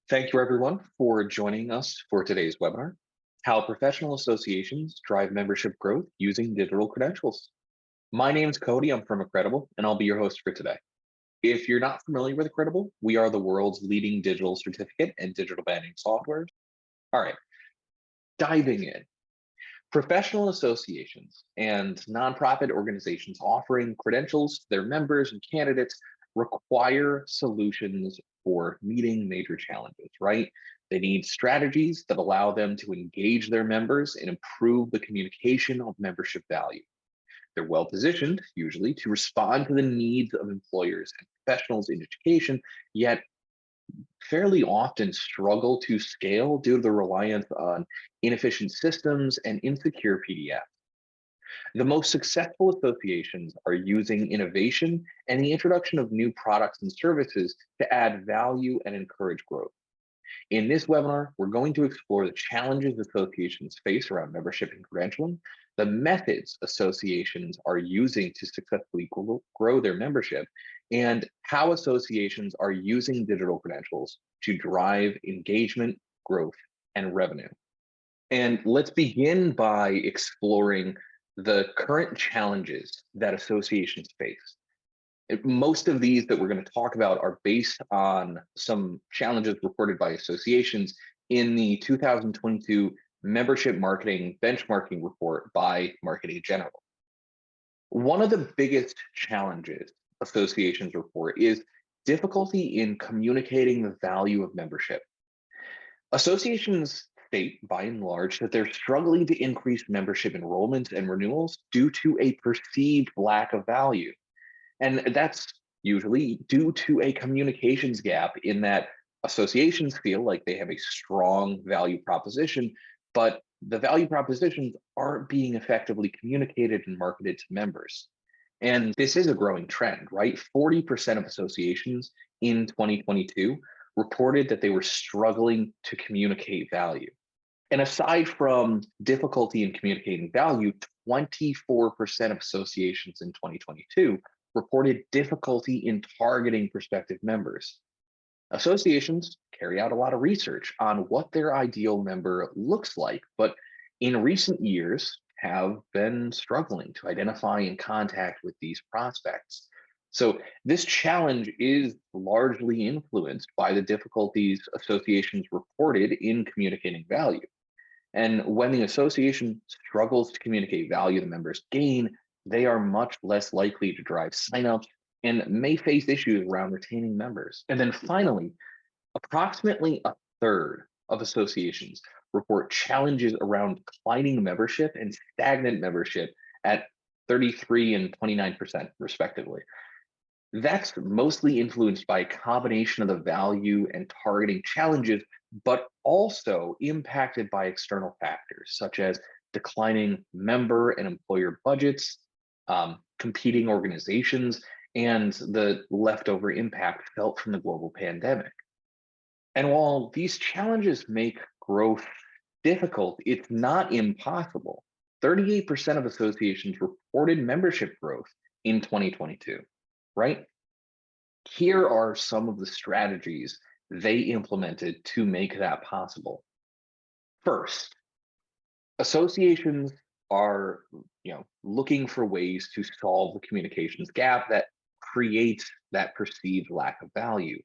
Thank you, everyone, for joining us for today's webinar, How Professional Associations Drive Membership Growth Using Digital Credentials. My name is Cody, I'm from Accredible, and I'll be your host for today. If you're not familiar with Accredible, we are the world's leading digital certificate and digital banding software. All right, diving in. Professional associations and nonprofit organizations offering credentials to their members and candidates require solutions for meeting major challenges, right? They need strategies that allow them to engage their members and improve the communication of membership value. They're well positioned, usually, to respond to the needs of employers and professionals in education, yet fairly often struggle to scale due to the reliance on inefficient systems and insecure PDF. The most successful associations are using innovation and the introduction of new products and services to add value and encourage growth. In this webinar, we're going to explore the challenges associations face around membership and credentialing, the methods associations are using to successfully grow their membership, and how associations are using digital credentials to drive engagement, growth, and revenue. And let's begin by exploring the current challenges that associations face. Most of these that we're going to talk about are based on some challenges reported by associations in the 2022 Membership Marketing Benchmarking Report by Marketing General. One of the biggest challenges associations report is difficulty in communicating the value of membership. Associations state, by and large, that they're struggling to increase membership enrollments and renewals due to a perceived lack of value. And that's usually due to a communications gap in that associations feel like they have a strong value proposition, but the value propositions aren't being effectively communicated and marketed to members. And this is a growing trend, right? 40% of associations in 2022 reported that they were struggling to communicate value. And aside from difficulty in communicating value, 24% of associations in 2022 reported difficulty in targeting prospective members. Associations carry out a lot of research on what their ideal member looks like, but in recent years have been struggling to identify and contact with these prospects. So this challenge is largely influenced by the difficulties associations reported in communicating value. And when the association struggles to communicate value the members gain, they are much less likely to drive signups and may face issues around retaining members. And then finally, approximately a third of associations report challenges around declining membership and stagnant membership at 33 and 29% respectively. That's mostly influenced by a combination of the value and targeting challenges, but also impacted by external factors such as declining member and employer budgets, competing organizations, and the leftover impact felt from the global pandemic. And while these challenges make growth difficult, it's not impossible. 38% of associations reported membership growth in 2022, right? Here are some of the strategies they implemented to make that possible. First, associations are looking for ways to solve the communications gap that creates that perceived lack of value.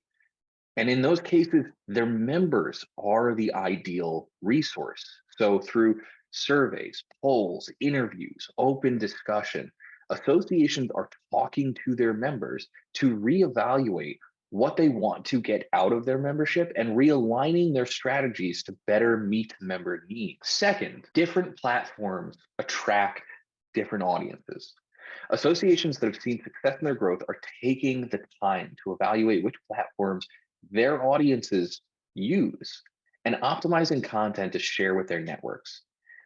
And in those cases, their members are the ideal resource. So through surveys, polls, interviews, open discussion, associations are talking to their members to reevaluate what they want to get out of their membership and realigning their strategies to better meet member needs. Second, different platforms attract different audiences. Associations that have seen success in their growth are taking the time to evaluate which platforms their audiences use and optimizing content to share with their networks.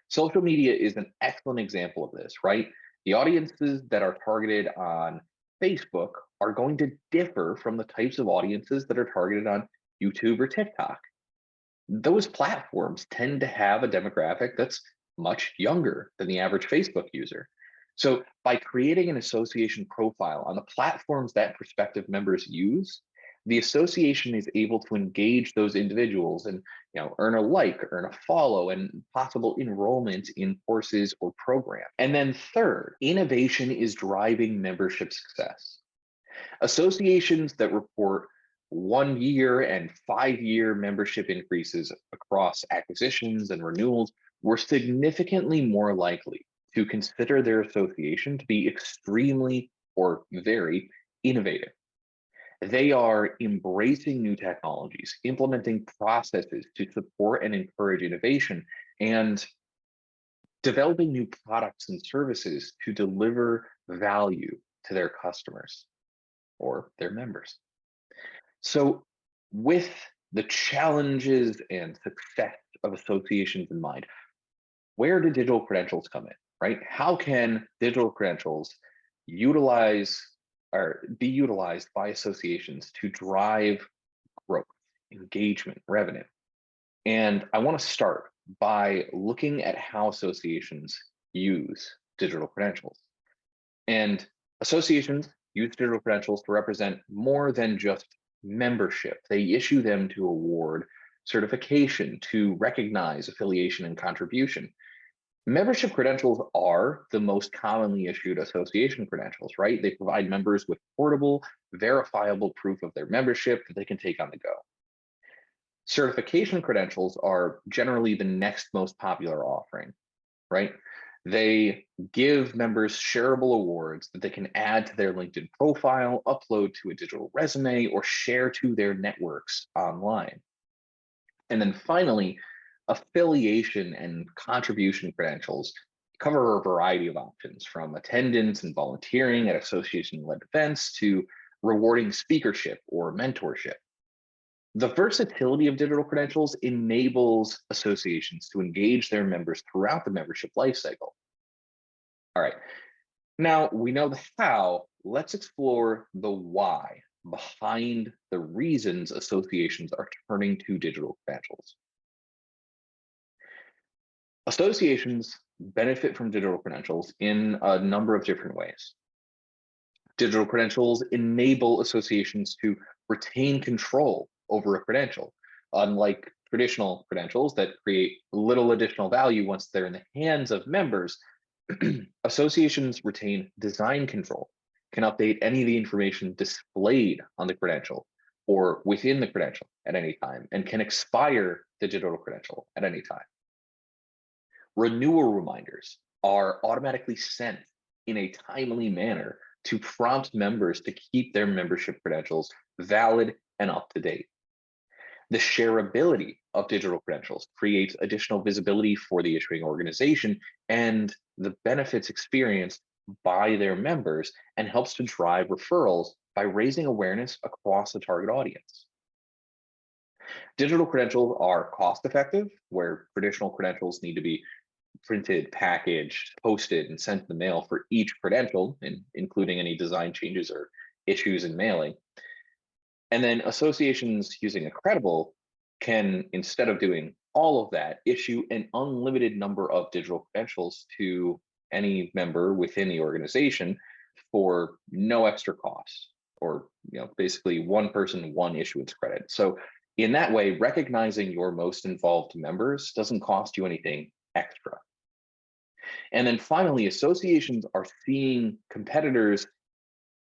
Social media is an excellent example of this, right? The audiences that are targeted on Facebook are going to differ from the types of audiences that are targeted on YouTube or TikTok. Those platforms tend to have a demographic that's much younger than the average Facebook user. So by creating an association profile on the platforms that prospective members use, the association is able to engage those individuals and earn a like, earn a follow, and possible enrollment in courses or programs. And then third, innovation is driving membership success. Associations that report 1 year and 5 year membership increases across acquisitions and renewals were significantly more likely to consider their association to be extremely or very innovative. They are embracing new technologies, implementing processes to support and encourage innovation, and developing new products and services to deliver value to their customers or their members. So, with the challenges and success of associations in mind, where do digital credentials come in, right? How can digital credentials utilize or be utilized by associations to drive growth, engagement, revenue? And I want to start by looking at how associations use digital credentials. And associations use digital credentials to represent more than just membership. They issue them to award certification, to recognize affiliation and contribution. Membership credentials are the most commonly issued association credentials, right? They provide members with portable, verifiable proof of their membership that they can take on the go. Certification credentials are generally the next most popular offering, right? They give members shareable awards that they can add to their LinkedIn profile, upload to a digital resume, or share to their networks online. And then finally, affiliation and contribution credentials cover a variety of options, from attendance and volunteering at association-led events to rewarding speakership or mentorship. The versatility of digital credentials enables associations to engage their members throughout the membership lifecycle. All right, now we know the how, let's explore the why behind the reasons associations are turning to digital credentials. Associations benefit from digital credentials in a number of different ways. Digital credentials enable associations to retain control over a credential, unlike traditional credentials that create little additional value once they're in the hands of members. Associations retain design control, can update any of the information displayed on the credential or within the credential at any time, and can expire the digital credential at any time. Renewal reminders are automatically sent in a timely manner to prompt members to keep their membership credentials valid and up to date. The shareability of digital credentials creates additional visibility for the issuing organization and the benefits experienced by their members, and helps to drive referrals by raising awareness across the target audience. Digital credentials are cost effective, where traditional credentials need to be printed, packaged, posted, and sent in the mail for each credential, including any design changes or issues in mailing. And then associations using Accredible can, instead of doing all of that, issue an unlimited number of digital credentials to any member within the organization for no extra cost, or basically one person, one issuance credit. So in that way, recognizing your most involved members doesn't cost you anything extra. And then finally, associations are seeing competitors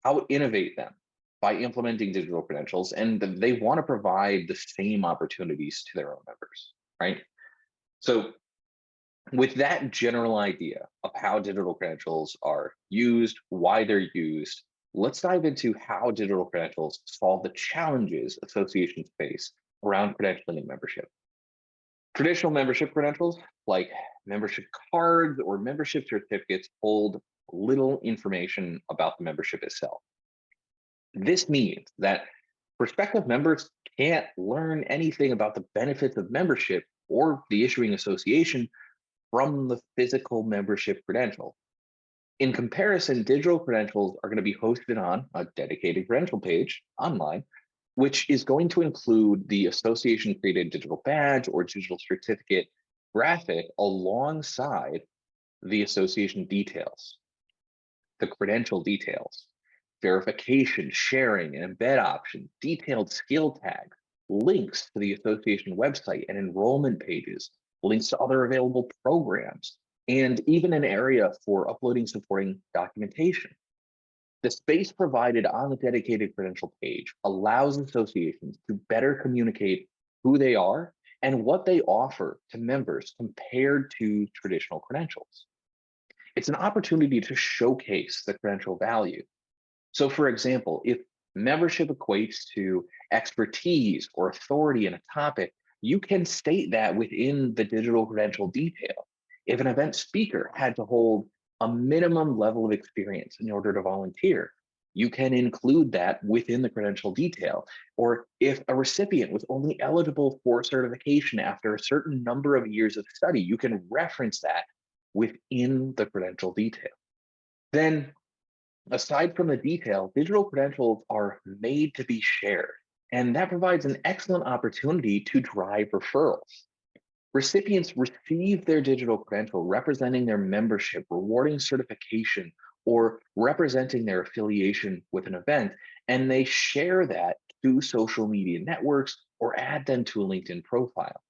out innovate them by implementing digital credentials, and they want to provide the same opportunities to their own members, right? So with that general idea of how digital credentials are used, why they're used, let's dive into how digital credentials solve the challenges associations face around credentialing and membership. Traditional membership credentials, like membership cards or membership certificates, hold little information about the membership itself. This means that prospective members can't learn anything about the benefits of membership or the issuing association from the physical membership credential. In comparison, digital credentials are going to be hosted on a dedicated credential page online, which is going to include the association created digital badge or digital certificate graphic alongside the association details, the credential details. verification, sharing, and embed options, detailed skill tags, links to the association website and enrollment pages, links to other available programs, and even an area for uploading supporting documentation. The space provided on the dedicated credential page allows associations to better communicate who they are and what they offer to members compared to traditional credentials. It's an opportunity to showcase the credential value. So, for example, if membership equates to expertise or authority in a topic, you can state that within the digital credential detail. If an event speaker had to hold a minimum level of experience in order to volunteer, you can include that within the credential detail. Or if a recipient was only eligible for certification after a certain number of years of study, you can reference that within the credential detail. Then, aside from the detail, digital credentials are made to be shared, and that provides an excellent opportunity to drive referrals. Recipients receive their digital credential representing their membership, rewarding certification, or representing their affiliation with an event, and they share that to social media networks or add them to a LinkedIn profile.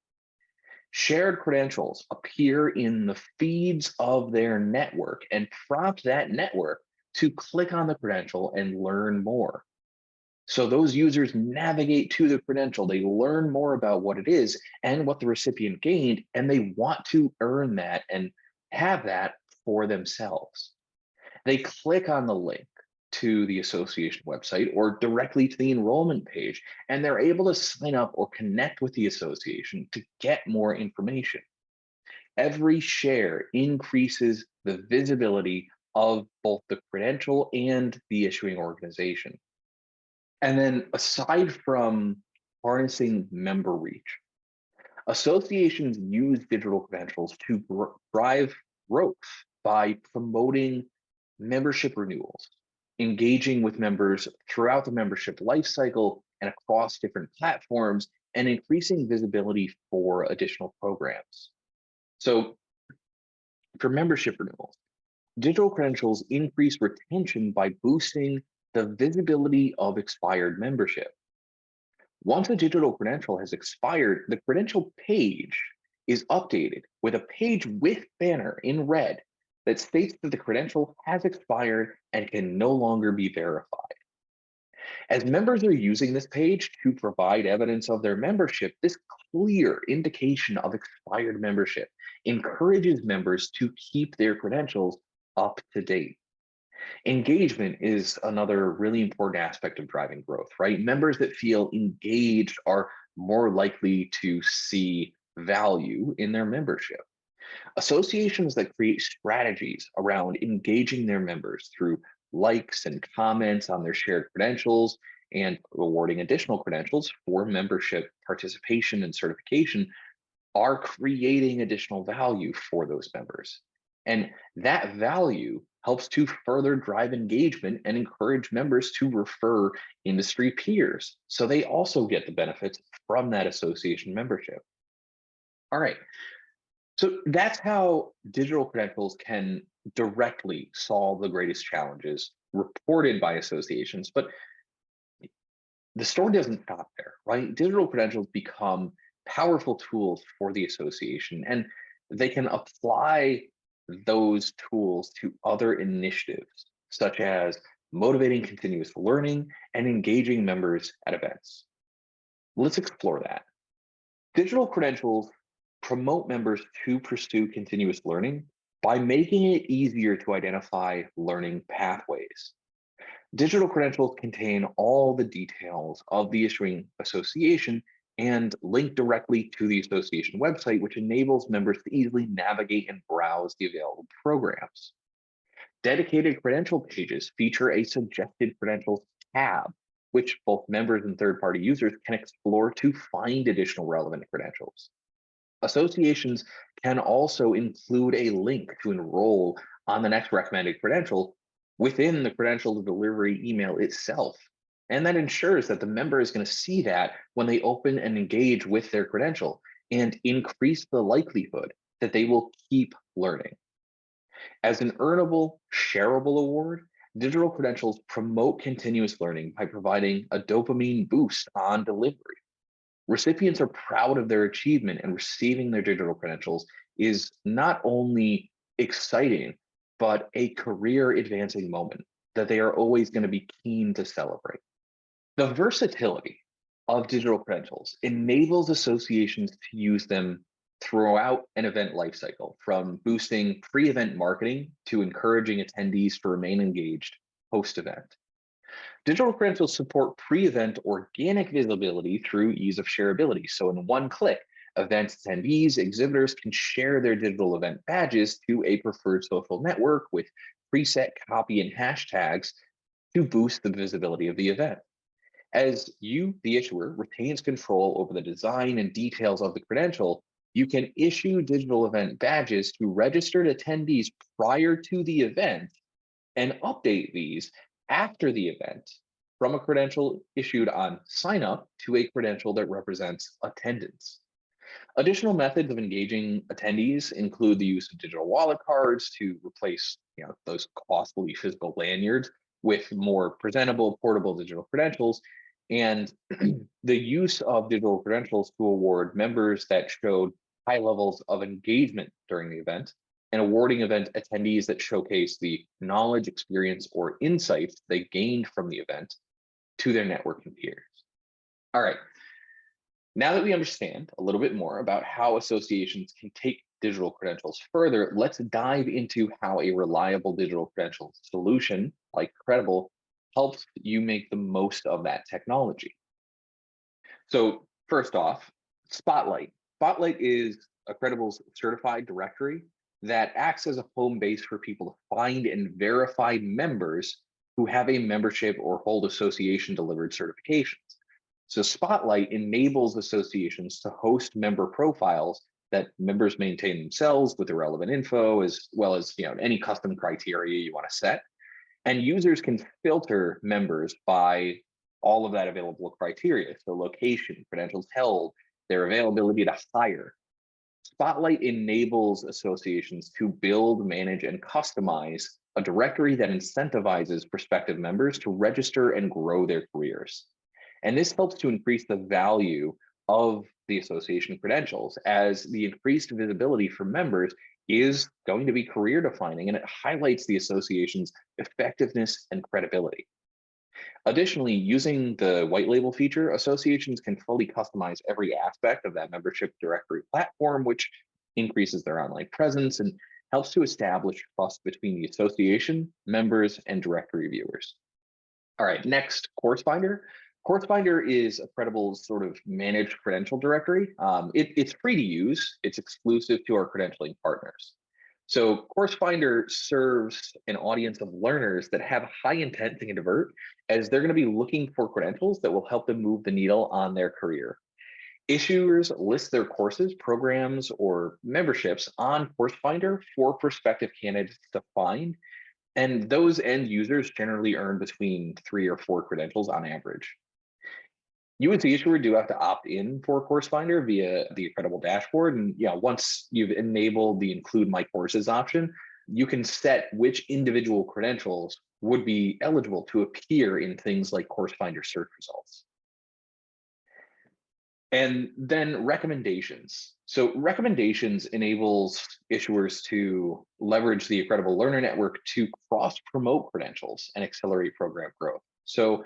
Shared credentials appear in the feeds of their network and prompt that network to click on the credential and learn more. So those users navigate to the credential, they learn more about what it is and what the recipient gained, and they want to earn that and have that for themselves. They click on the link to the association website or directly to the enrollment page, and they're able to sign up or connect with the association to get more information. Every share increases the visibility of both the credential and the issuing organization. And then aside from harnessing member reach, associations use digital credentials to drive growth by promoting membership renewals, engaging with members throughout the membership lifecycle and across different platforms, and increasing visibility for additional programs. So for membership renewals, digital credentials increase retention by boosting the visibility of expired membership. Once a digital credential has expired, the credential page is updated with a page with banner in red that states that the credential has expired and can no longer be verified. As members are using this page to provide evidence of their membership, this clear indication of expired membership encourages members to keep their credentials up to date. Engagement is another really important aspect of driving growth, right? Members that feel engaged are more likely to see value in their membership. Associations that create strategies around engaging their members through likes and comments on their shared credentials and rewarding additional credentials for membership participation and certification are creating additional value for those members. And that value helps to further drive engagement and encourage members to refer industry peers. So they also get the benefits from that association membership. All right. So that's how digital credentials can directly solve the greatest challenges reported by associations. But the story doesn't stop there, right? Digital credentials become powerful tools for the association, and they can apply those tools to other initiatives, such as motivating continuous learning and engaging members at events. Let's explore that. Digital credentials promote members to pursue continuous learning by making it easier to identify learning pathways. Digital credentials contain all the details of the issuing association and link directly to the association website, which enables members to easily navigate and browse the available programs. Dedicated credential pages feature a suggested credentials tab, which both members and third-party users can explore to find additional relevant credentials. Associations can also include a link to enroll on the next recommended credential within the credential delivery email itself. And that ensures that the member is going to see that when they open and engage with their credential and increase the likelihood that they will keep learning. As an earnable, shareable award, Digital credentials promote continuous learning by providing a dopamine boost on delivery. Recipients are proud of their achievement, and receiving their digital credentials is not only exciting, but a career advancing moment that they are always going to be keen to celebrate. The versatility of digital credentials enables associations to use them throughout an event lifecycle, from boosting pre-event marketing to encouraging attendees to remain engaged post-event. Digital credentials support pre-event organic visibility through ease of shareability. So in one click, event attendees, exhibitors can share their digital event badges to a preferred social network with preset copy and hashtags to boost the visibility of the event. As you, the issuer, retains control over the design and details of the credential, you can issue digital event badges to registered attendees prior to the event and update these after the event from a credential issued on sign up to a credential that represents attendance. Additional methods of engaging attendees include the use of digital wallet cards to replace, those costly physical lanyards with more presentable portable digital credentials, and the use of digital credentials to award members that showed high levels of engagement during the event, and awarding event attendees that showcase the knowledge, experience, or insights they gained from the event to their networking peers. All right, now that we understand a little bit more about how associations can take digital credentials further, let's dive into how a reliable digital credential solution like Accredible helps you make the most of that technology. So first off, Spotlight. Spotlight is Accredible's certified directory that acts as a home base for people to find and verify members who have a membership or hold association delivered certifications. So Spotlight enables associations to host member profiles that members maintain themselves with the relevant info, as well as any custom criteria you want to set. And users can filter members by all of that available criteria. So location, credentials held, their availability to hire. Spotlight enables associations to build, manage, and customize a directory that incentivizes prospective members to register and grow their careers. And this helps to increase the value of the association credentials, as the increased visibility for members is going to be career defining, and it highlights the association's effectiveness and credibility. Additionally, using the white label feature, associations can fully customize every aspect of that membership directory platform, which increases their online presence and helps to establish trust between the association, members, and directory viewers. All right, next, Course Finder. Course Finder is Accredible's sort of managed credential directory. It's free to use. It's exclusive to our credentialing partners. So Course Finder serves an audience of learners that have high intent to convert, as they're going to be looking for credentials that will help them move the needle on their career. Issuers list their courses, programs, or memberships on Course Finder for prospective candidates to find, and those end users generally earn between 3 or 4 credentials on average. You as the issuer do have to opt in for Course Finder via the Accredible dashboard. And once you've enabled the include my courses option, you can set which individual credentials would be eligible to appear in things like Course Finder search results. And then recommendations. So recommendations enables issuers to leverage the Accredible Learner Network to cross-promote credentials and accelerate program growth. So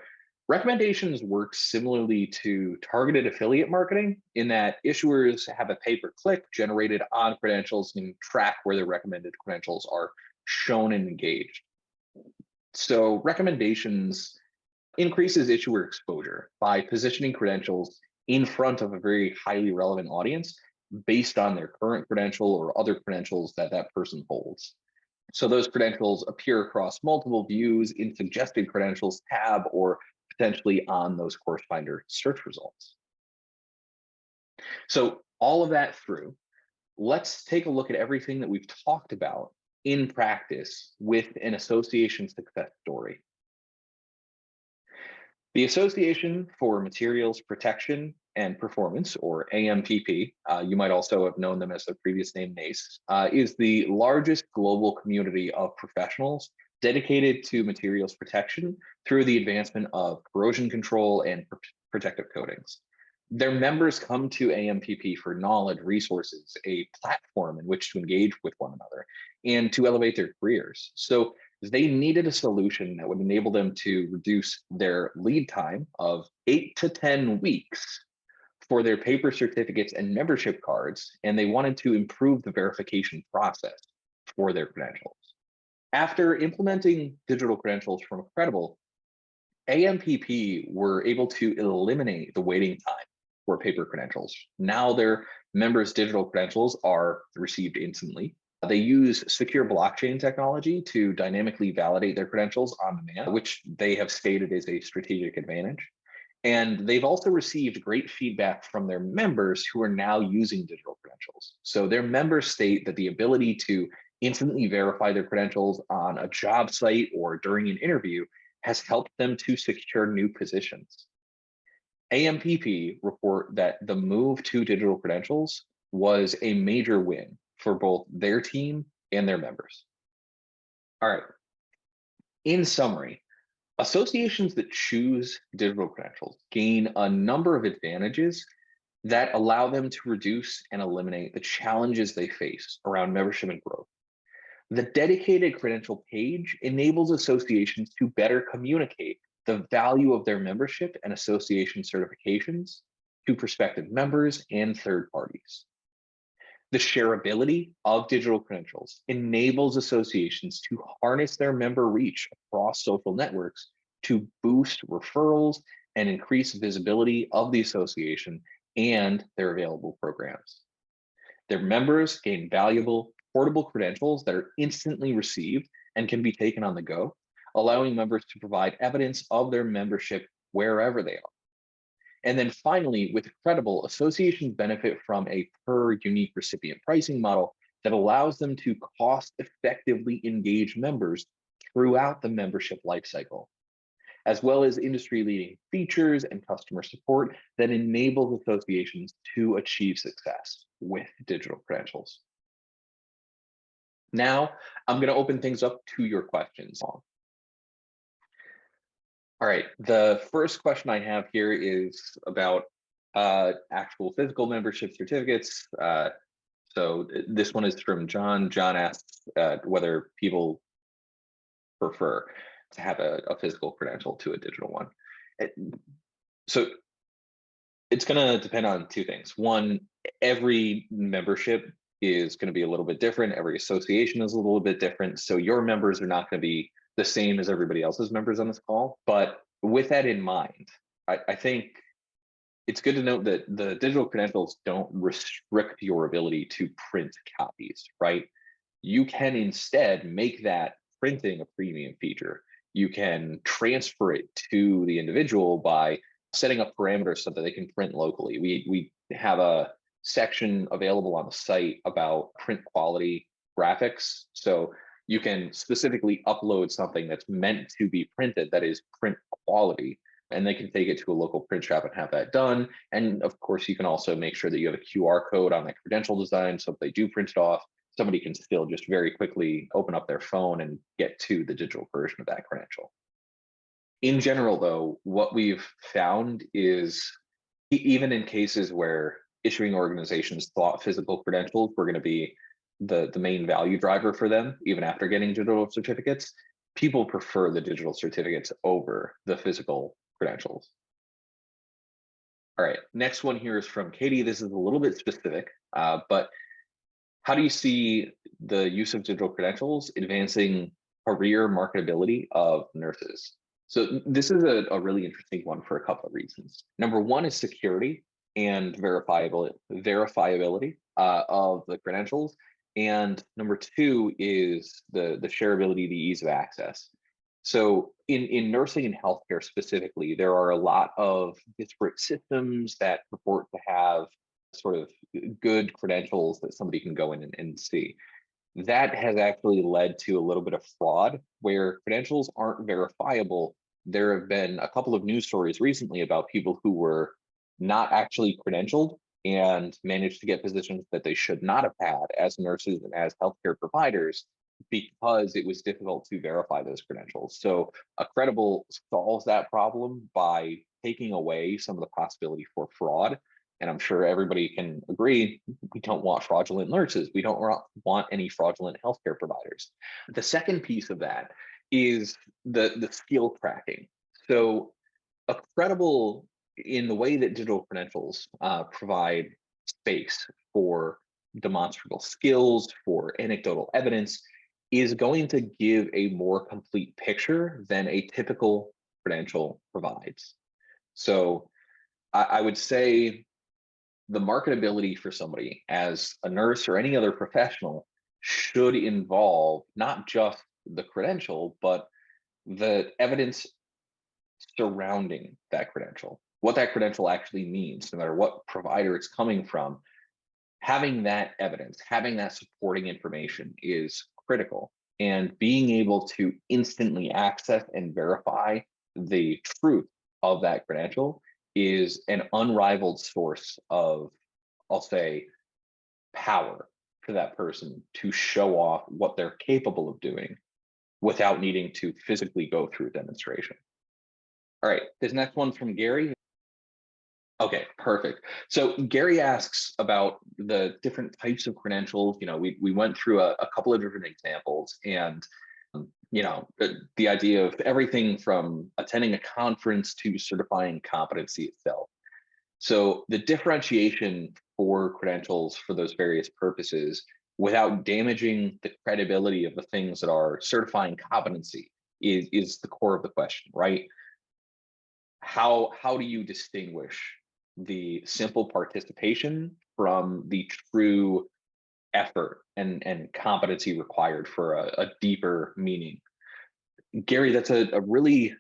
recommendations work similarly to targeted affiliate marketing, in that issuers have a pay-per-click generated on credentials and track where their recommended credentials are shown and engaged. So recommendations increases issuer exposure by positioning credentials in front of a very highly relevant audience based on their current credential or other credentials that that person holds. So those credentials appear across multiple views in suggested credentials tab, or potentially on those Course Finder search results. So all of that through, let's take a look at everything that we've talked about in practice with an association success story. The Association for Materials Protection and Performance, or AMPP, you might also have known them as their previous name, NACE, is the largest global community of professionals dedicated to materials protection through the advancement of corrosion control and protective coatings. Their members come to AMPP for knowledge, resources, a platform in which to engage with one another, and to elevate their careers. So they needed a solution that would enable them to reduce their lead time of 8 to 10 weeks for their paper certificates and membership cards, and they wanted to improve the verification process for their credentials. After implementing digital credentials from Accredible, AMPP were able to eliminate the waiting time for paper credentials. Now their members' digital credentials are received instantly. They use secure blockchain technology to dynamically validate their credentials on demand, which they have stated is a strategic advantage. And they've also received great feedback from their members who are now using digital credentials. So their members state that the ability to instantly verify their credentials on a job site or during an interview has helped them to secure new positions. AMPP report that the move to digital credentials was a major win for both their team and their members. All right, in summary, associations that choose digital credentials gain a number of advantages that allow them to reduce and eliminate the challenges they face around membership and growth. The dedicated credential page enables associations to better communicate the value of their membership and association certifications to prospective members and third parties. The shareability of digital credentials enables associations to harness their member reach across social networks to boost referrals and increase visibility of the association and their available programs. Their members gain valuable, portable credentials that are instantly received and can be taken on the go, allowing members to provide evidence of their membership wherever they are. And then finally, with Accredible, associations benefit from a per unique recipient pricing model that allows them to cost effectively engage members throughout the membership lifecycle, as well as industry-leading features and customer support that enables associations to achieve success with digital credentials. Now, I'm going to open things up to your questions. All right, the first question I have here is about actual physical membership certificates. So this one is from John. John asks whether people prefer to have a physical credential to a digital one. So it's going to depend on two things. One, every membership is going to be a little bit different. Every association is a little bit different. So your members are not going to be the same as everybody else's members on this call. But with that in mind, I think it's good to note that the digital credentials don't restrict your ability to print copies, right? You can instead make that printing a premium feature. You can transfer it to the individual by setting up parameters so that they can print locally. We have a section available on the site about print quality graphics. So you can specifically upload something that's meant to be printed that is print quality, and they can take it to a local print shop and have that done. And of course, you can also make sure that you have a QR code on that credential design. So if they do print it off, somebody can still just very quickly open up their phone and get to the digital version of that credential. In general, though, what we've found is even in cases where issuing organizations thought physical credentials were going to be the main value driver for them, even after getting digital certificates, people prefer the digital certificates over the physical credentials. All right, next one here is from Katie. This is a little bit specific, but how do you see the use of digital credentials advancing career marketability of nurses? So this is a really interesting one for a couple of reasons. Number one is security and verifiability of the credentials. And number two is the shareability, the ease of access. So in nursing and healthcare specifically, there are a lot of disparate systems that purport to have sort of good credentials that somebody can go in and see. That has actually led to a little bit of fraud where credentials aren't verifiable. There have been a couple of news stories recently about people who were not actually credentialed and managed to get positions that they should not have had as nurses and as healthcare providers because it was difficult to verify those credentials. So Accredible solves that problem by taking away some of the possibility for fraud. And I'm sure everybody can agree, we don't want fraudulent nurses. We don't want any fraudulent healthcare providers. The second piece of that is the skill tracking. So Accredible, in the way that digital credentials provide space for demonstrable skills, for anecdotal evidence, is going to give a more complete picture than a typical credential provides. So I would say the marketability for somebody as a nurse or any other professional should involve not just the credential, but the evidence surrounding that credential, what that credential actually means, no matter what provider it's coming from. Having that evidence, having that supporting information is critical. And being able to instantly access and verify the truth of that credential is an unrivaled source of, I'll say, power for that person to show off what they're capable of doing without needing to physically go through a demonstration. All right, this next one's from Gary. Okay, perfect. So Gary asks about the different types of credentials. We went through a couple of different examples, and the idea of everything from attending a conference to certifying competency itself. So the differentiation for credentials for those various purposes without damaging the credibility of the things that are certifying competency is the core of the question, right? How do you distinguish the simple participation from the true effort and competency required for a deeper meaning? Gary, that's a really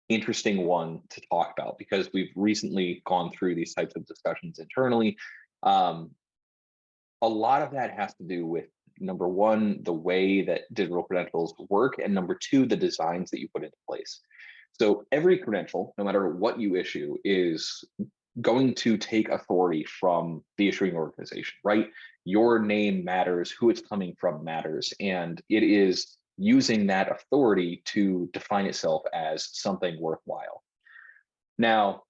interesting one to talk about because we've recently gone through these types of discussions internally. A lot of that has to do with, number one, the way that digital credentials work, and number two, the designs that you put into place. So every credential, no matter what you issue, is going to take authority from the issuing organization, right? Your name matters, who it's coming from matters, and it is using that authority to define itself as something worthwhile. Now,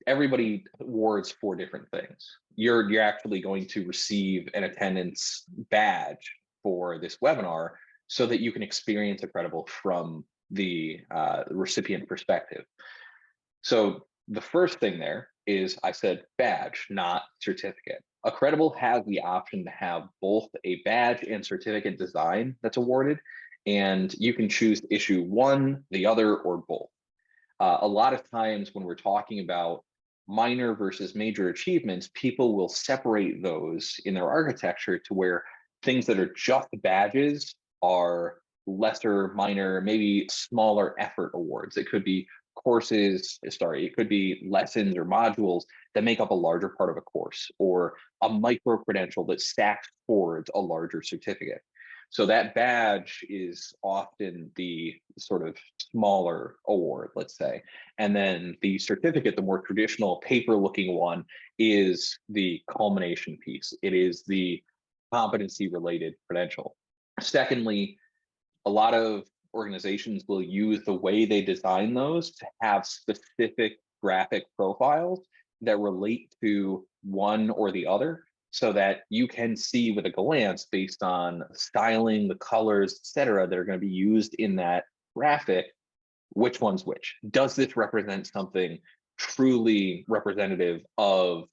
everybody awards 4 different things. You're actually going to receive an attendance badge for this webinar so that you can experience Accredible from the recipient perspective. So the first thing there is, I said badge, not certificate. Accredible has the option to have both a badge and certificate design that's awarded, and you can choose to issue one, the other, or both. A lot of times when we're talking about minor versus major achievements, people will separate those in their architecture to where things that are just badges are lesser, minor, maybe smaller effort awards. It could be it could be lessons or modules that make up a larger part of a course, or a micro credential that stacks towards a larger certificate. So that badge is often the sort of smaller award, let's say. And then the certificate, the more traditional paper looking one, is the culmination piece. It is the competency related credential. Secondly, a lot of organizations will use the way they design those to have specific graphic profiles that relate to one or the other, so that you can see with a glance, based on styling, the colors, etc., that are going to be used in that graphic, which one's which. Does this represent something truly representative of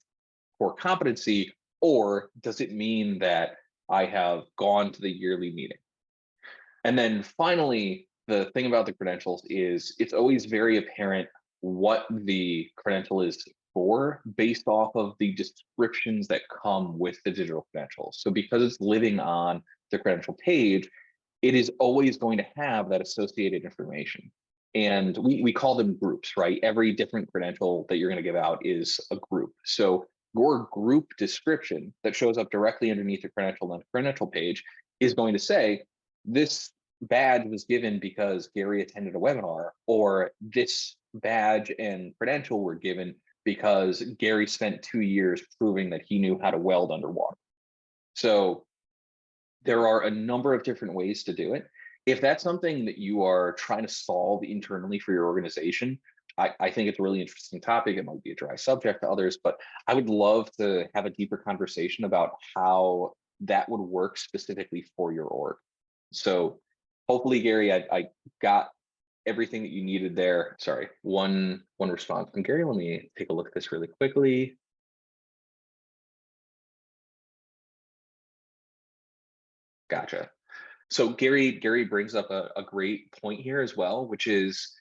core competency, or does it mean that I have gone to the yearly meeting? And then finally, the thing about the credentials is it's always very apparent what the credential is for based off of the descriptions that come with the digital credentials. So because it's living on the credential page, it is always going to have that associated information. And we call them groups, right? Every different credential that you're going to give out is a group. So your group description that shows up directly underneath the credential on the credential page is going to say, this badge was given because Gary attended a webinar, or this badge and credential were given because Gary spent 2 years proving that he knew how to weld underwater. So There are a number of different ways to do it. If that's something that you are trying to solve internally for your organization, I think it's a really interesting topic. It might be a dry subject to others, but I would love to have a deeper conversation about how that would work specifically for your org. So hopefully, Gary, I got everything that you needed there. Sorry, one response from Gary. Let me take a look at this really quickly. Gotcha. So Gary brings up a great point here as well, which is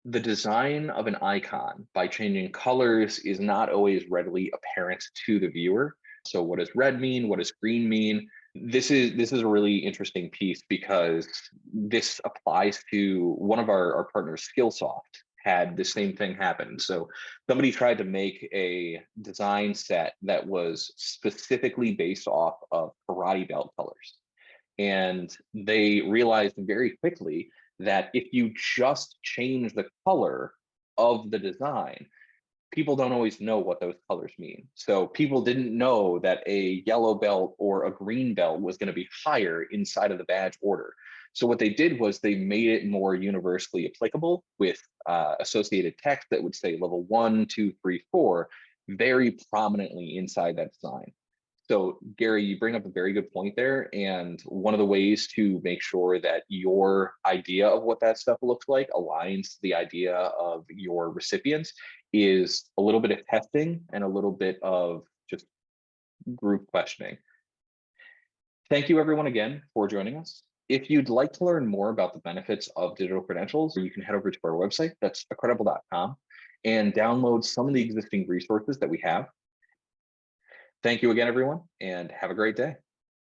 the design of an icon by changing colors is not always readily apparent to the viewer. So what does red mean? What does green mean? This is a really interesting piece because this applies to one of our partners, Skillsoft, had the same thing happen. So somebody tried to make a design set that was specifically based off of karate belt colors. And they realized very quickly that if you just change the color of the design, people don't always know what those colors mean. So people didn't know that a yellow belt or a green belt was going to be higher inside of the badge order. So what they did was they made it more universally applicable with associated text that would say level 1, 2, 3, 4 very prominently inside that design. So, Gary, you bring up a very good point there. And one of the ways to make sure that your idea of what that stuff looks like aligns to the idea of your recipients is a little bit of testing and a little bit of just group questioning. Thank you, everyone, again for joining us. If you'd like to learn more about the benefits of digital credentials, you can head over to our website, that's accredible.com, and download some of the existing resources that we have. Thank you again, everyone, and have a great day.